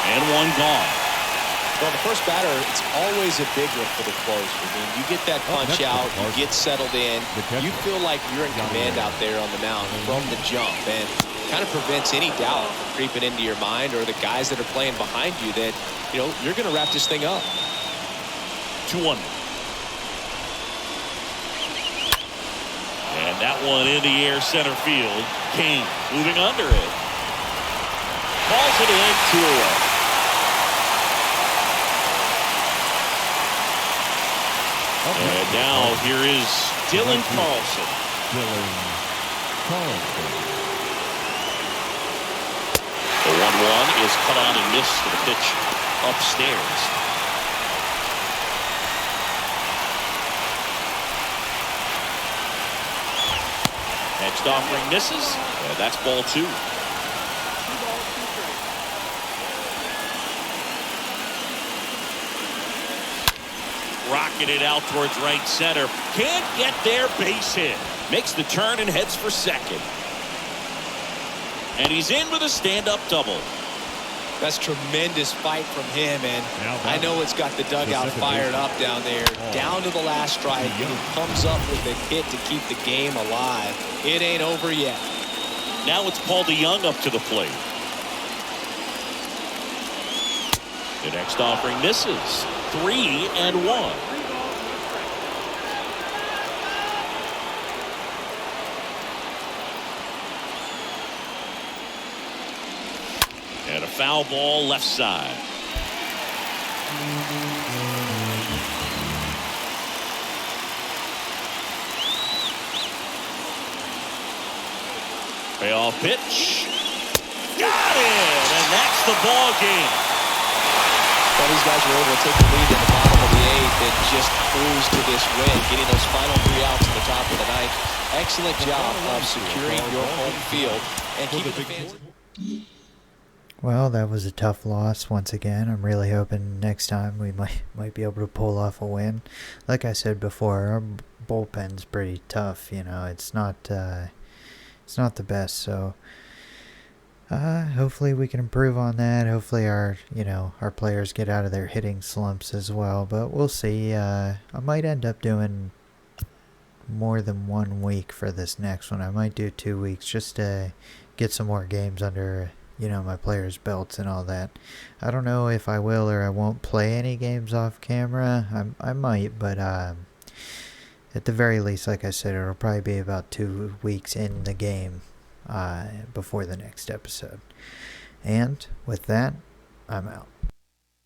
And one gone. Well, the first batter, it's always a big one for the closer. I mean, you get that punch out, you get settled in, you feel like you're in command out there on the mound from the jump, and kind of prevents any doubt from creeping into your mind or the guys that are playing behind you that, you know, you're going to wrap this thing up. 2-1. And that one in the air center field. Kane moving under it. Balls it in, 2 away. And now here is Dylan Carlson. The 1-1 is cut on and missed for the pitch upstairs. Next offering misses, and that's ball 2. Rocking it out towards right center. Can't get there, base hit. Makes the turn and heads for second. And he's in with a stand-up double. That's tremendous fight from him, and I know it's got the dugout fired up down there. Down to the last strike, and he comes up with a hit to keep the game alive. It ain't over yet. Now it's Paul DeYoung up to the plate. The next offering misses. 3-1. And a foul ball left side. Payoff pitch. Got it! And that's the ball game. Well, these guys were able to take the lead in the bottom of the 8th and just cruise to this win, getting those final 3 outs at the top of the 9th. Excellent job of securing your home field and keeping the fans. Well, that was a tough loss once again. I'm really hoping next time we might be able to pull off a win. Like I said before, our bullpen's pretty tough. It's not the best. So hopefully we can improve on that. Hopefully our players get out of their hitting slumps as well. But we'll see. I might end up doing more than 1 week for this next one. I might do 2 weeks just to get some more games under my players' belts and all that. I don't know if I will or I won't play any games off camera. I might, but at the very least, like I said, it'll probably be about 2 weeks in the game before the next episode. And with that, I'm out.